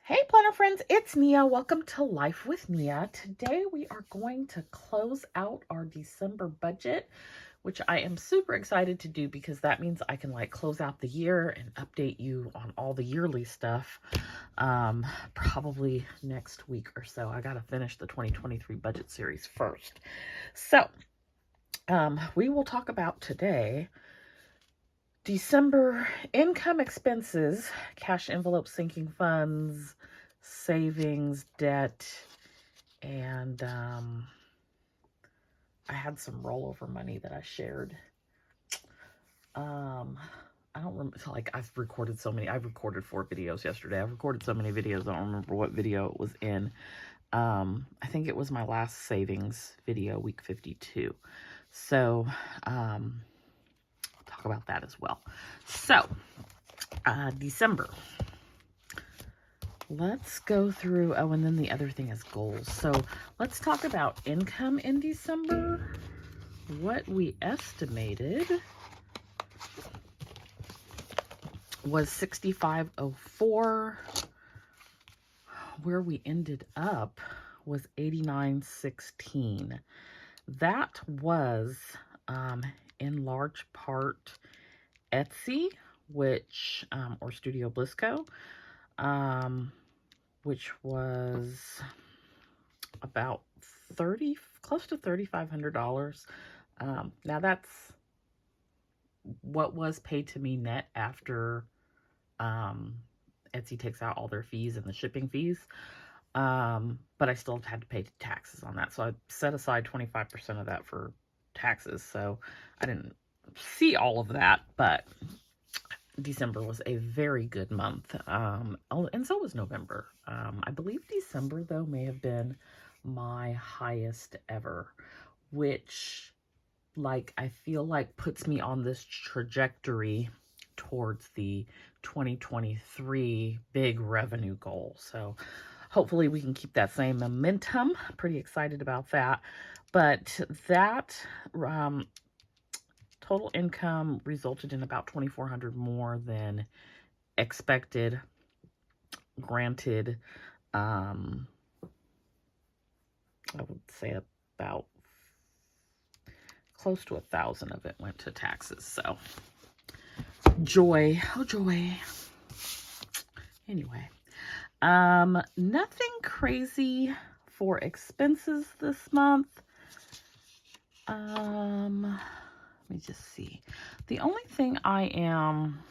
Hey planner friends, it's Nia. Welcome to Life with Nia. Today we are going to close out our December budget, which I am super excited to do because that means I can close out the year and update you on all the yearly stuff. Probably next week or so. I got to finish the 2023 budget series first. So, we will talk about today December income, expenses, cash envelope, sinking funds, savings, debt, and I had some rollover money that I shared. I don't remember, I've recorded 4 videos yesterday. I've recorded so many videos, I don't remember what video it was in. I think it was my last savings video, week 52. So, talk about that as well. So, December. Let's go through, and then the other thing is goals. So let's talk about income in December. What we estimated was $65.04. Where we ended up was $89.16. That was in large part Etsy, which or Studio Bliss Co., which was about close to $3,500. Now that's what was paid to me net after Etsy takes out all their fees and the shipping fees. But I still had to pay taxes on that. So I set aside 25% of that for taxes. So I didn't see all of that, but December was a very good month. And so was November. I believe December, though, may have been my highest ever, which, I feel like puts me on this trajectory towards the 2023 big revenue goal. So hopefully we can keep that same momentum. Pretty excited about that. But that total income resulted in about $2,400 more than expected. Granted, I would say about close to 1,000 of it went to taxes. So joy, oh joy. Anyway, nothing crazy for expenses this month. Let me just see. The only thing I am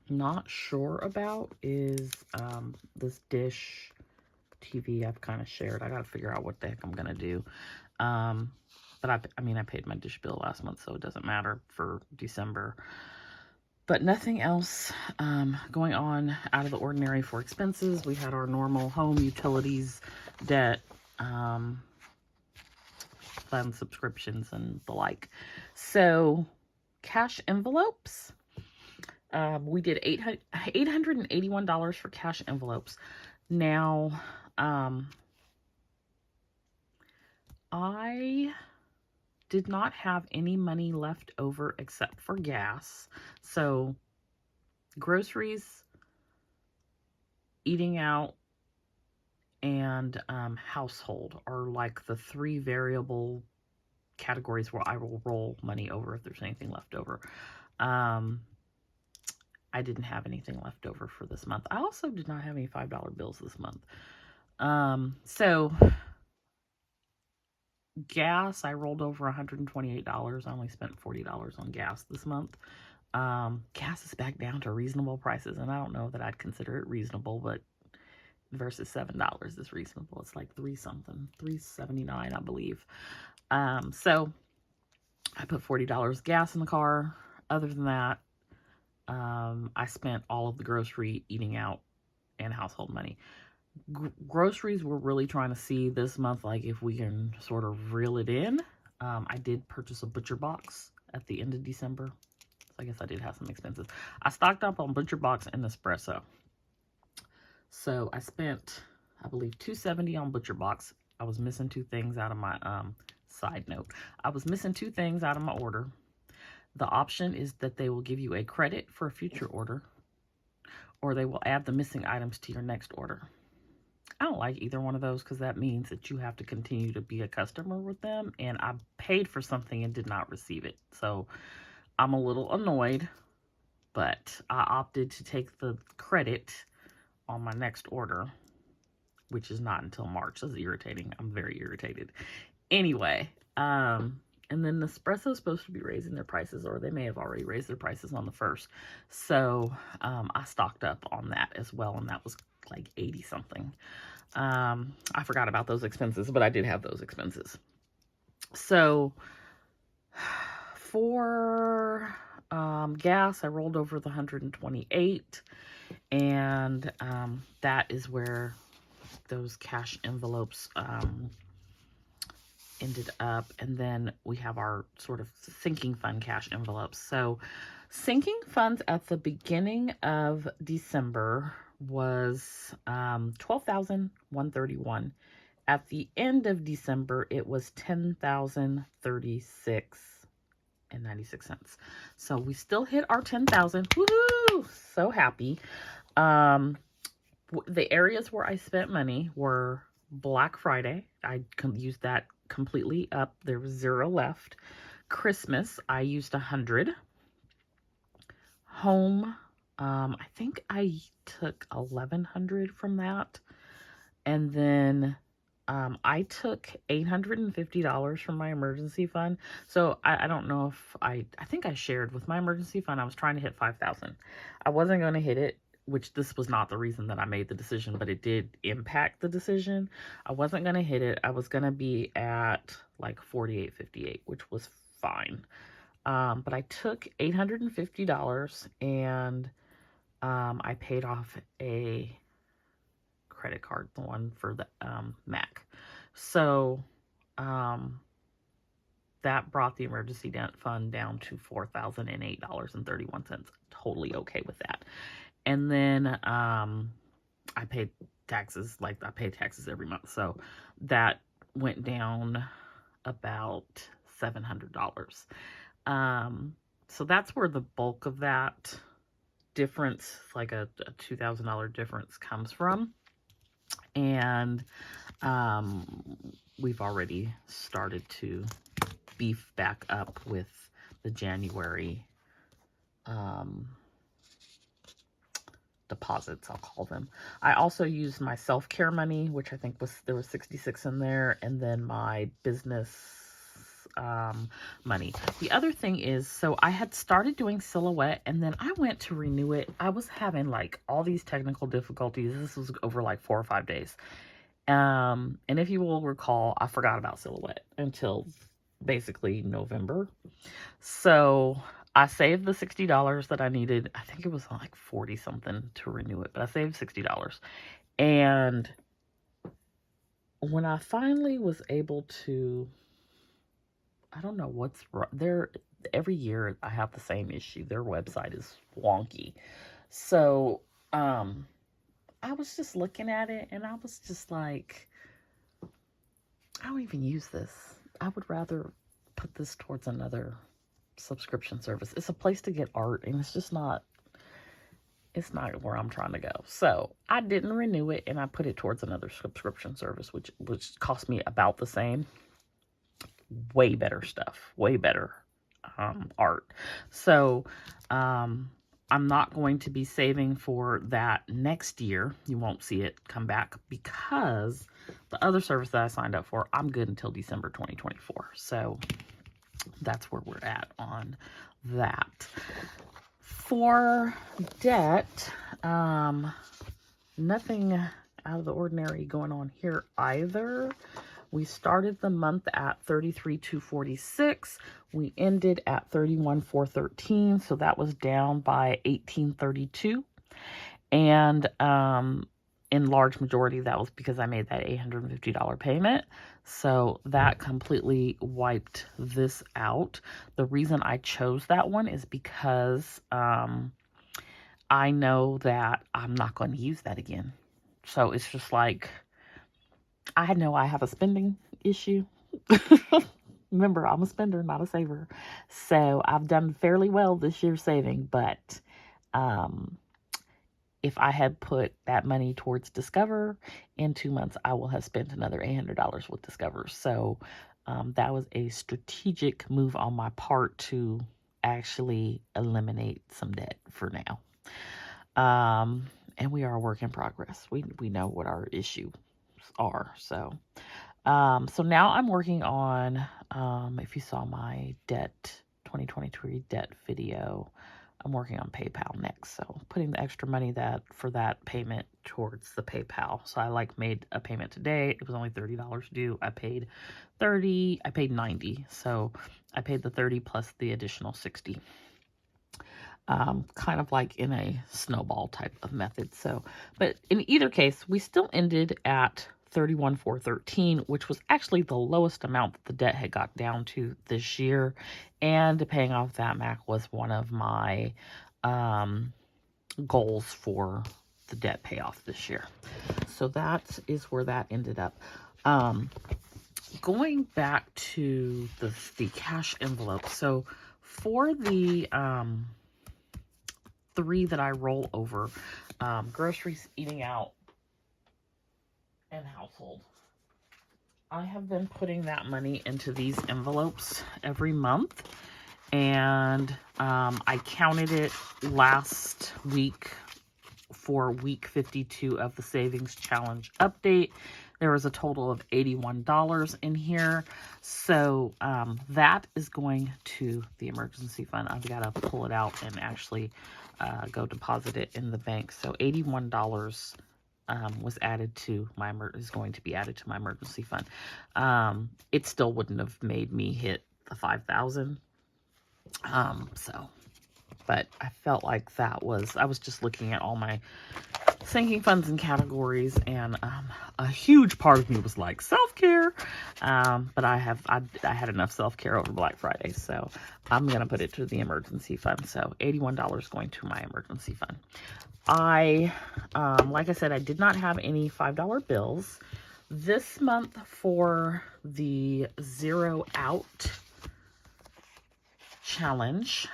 not sure about is this dish TV I've kind of shared. I got to figure out what the heck I'm going to do. But I paid my dish bill last month, so it doesn't matter for December. But nothing else going on out of the ordinary for expenses. We had our normal home utilities, debt, fund subscriptions, and the like. So cash envelopes. We did $881 for cash envelopes. Now, I did not have any money left over except for gas. So groceries, eating out, and household are the 3 variable categories where I will roll money over if there's anything left over. I didn't have anything left over for this month. I also did not have any $5 bills this month. So gas, I rolled over $128. I only spent $40 on gas this month. Gas is back down to reasonable prices, and I don't know that I'd consider it reasonable, but versus $7 is reasonable. It's like $3.79, I believe. So I put $40 gas in the car. Other than that, I spent all of the grocery, eating out, and household money. Groceries, we're really trying to see this month, if we can sort of reel it in. I did purchase a butcher box at the end of December. So I guess I did have some expenses. I stocked up on butcher box and Nespresso. So I spent, I believe, $270 on butcher box. I was missing 2 things out of my, side note. I was missing 2 things out of my order. The option is that they will give you a credit for a future order, or they will add the missing items to your next order. I don't like either one of those because that means that you have to continue to be a customer with them, and I paid for something and did not receive it. So I'm a little annoyed, but I opted to take the credit on my next order, which is not until March. That's irritating. I'm very irritated. Anyway, and then Nespresso's supposed to be raising their prices, or they may have already raised their prices on the 1st. So I stocked up on that as well, and that was like 80 something. I forgot about those expenses, but I did have those expenses. So for gas, I rolled over the 128, and that is where those cash envelopes ended up. And then we have our sort of sinking fund cash envelopes. So sinking funds at the beginning of December was $12,131. At the end of December, it was $10,036.96. So we still hit our 10,000. Woohoo! So happy. The areas where I spent money were Black Friday. I used that completely up. There was 0 left. Christmas, I used 100. Home, I think I took 1,100 from that. And then I took $850 from my emergency fund. So I don't know if I think I shared with my emergency fund. I was trying to hit 5,000. I wasn't going to hit it, which this was not the reason that I made the decision, but it did impact the decision. I wasn't going to hit it. I was going to be at like 48.58, which was fine. But I took $850 and I paid off a credit card, the one for the Mac. So that brought the emergency fund down to $4,008.31. Totally okay with that. And then I paid taxes, like I pay taxes every month. So that went down about $700. So that's where the bulk of that difference, like a $2,000 difference, comes from. And we've already started to beef back up with the January deposits, I'll call them. I also used my self-care money, which I think there was 66 in there, and then my business money. The other thing is, so I had started doing Silhouette, and then I went to renew it. I was having like all these technical difficulties. This was over like 4 or 5 days. And if you will recall, I forgot about Silhouette until basically November. So I saved the $60 that I needed. I think it was like 40 something to renew it, but I saved $60. And when I finally was able to, I don't know what's there. Every year I have the same issue. Their website is wonky. So, I was just looking at it and I was just like, I don't even use this. I would rather put this towards another subscription service. It's a place to get art, and it's just not, it's not where I'm trying to go. So I didn't renew it, and I put it towards another subscription service, which cost me about the same. Way better stuff, way better art. So I'm not going to be saving for that next year. You won't see it come back because the other service that I signed up for, I'm good until December 2024. So that's where we're at on that. For debt, nothing out of the ordinary going on here either. We started the month at $33,246. We ended at $31,413. So that was down by $18.32. And in large majority, that was because I made that $850 payment. So that completely wiped this out. The reason I chose that one is because I know that I'm not going to use that again. So it's just like, I know I have a spending issue. Remember, I'm a spender, not a saver. So I've done fairly well this year saving, but if I had put that money towards Discover, in 2 months, I will have spent another $800 with Discover. So that was a strategic move on my part to actually eliminate some debt for now. And we are a work in progress. We know what our issues are. So now I'm working on, if you saw my 2023 debt video, I'm working on PayPal next. So putting the extra money for that payment towards the PayPal. So I made a payment today. It was only $30 due. I paid 30, I paid 90. So I paid the 30 plus the additional 60. Kind of like in a snowball type of method. So, but in either case, we still ended at $31,413, which was actually the lowest amount that the debt had got down to this year. And paying off that Mac was one of my goals for the debt payoff this year. So that is where that ended up. Going back to the cash envelope. So for the 3 that I roll over, groceries, eating out, and household, I have been putting that money into these envelopes every month, and I counted it last week for week 52 of the Savings Challenge update. There was a total of $81 in here. So that is going to the emergency fund. I've got to pull it out and actually go deposit it in the bank. So $81 was added to is going to be added to my emergency fund. It still wouldn't have made me hit the 5,000. But I felt like I was just looking at all my sinking funds and categories, and a huge part of me was like self-care. But I had enough self-care over Black Friday, so I'm gonna put it to the emergency fund. So $81 going to my emergency fund. Like I said, I did not have any $5 bills this month for the Zero Out challenge.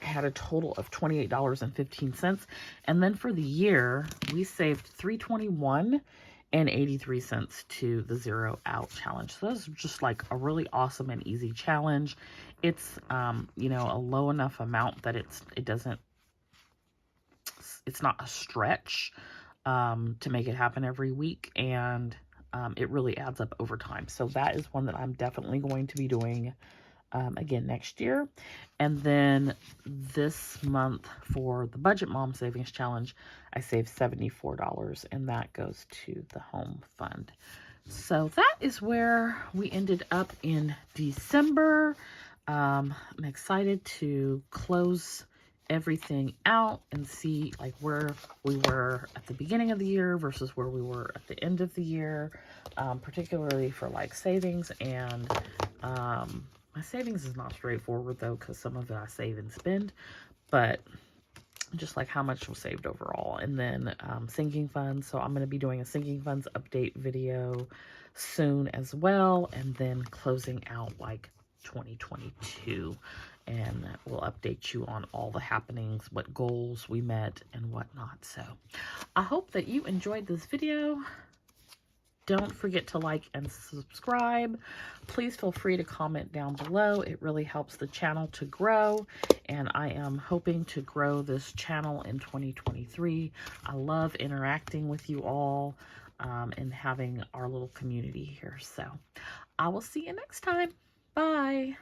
Had a total of $28.15, and then for the year we saved $321.83 to the Zero Out challenge. So that's just like a really awesome and easy challenge. It's a low enough amount that it's not a stretch to make it happen every week, and it really adds up over time. So that is one that I'm definitely going to be doing again next year. And then this month for the Budget Mom Savings Challenge, I saved $74, and that goes to the home fund. So that is where we ended up in December. I'm excited to close everything out and see like where we were at the beginning of the year versus where we were at the end of the year, particularly for like savings. And my savings is not straightforward though, because some of it I save and spend, but just like how much was saved overall. And then sinking funds. So I'm going to be doing a sinking funds update video soon as well. And then closing out like 2022. And we'll update you on all the happenings, what goals we met and whatnot. So I hope that you enjoyed this video. Don't forget to like and subscribe. Please feel free to comment down below. It really helps the channel to grow, and I am hoping to grow this channel in 2023. I love interacting with you all and having our little community here. So I will see you next time. Bye.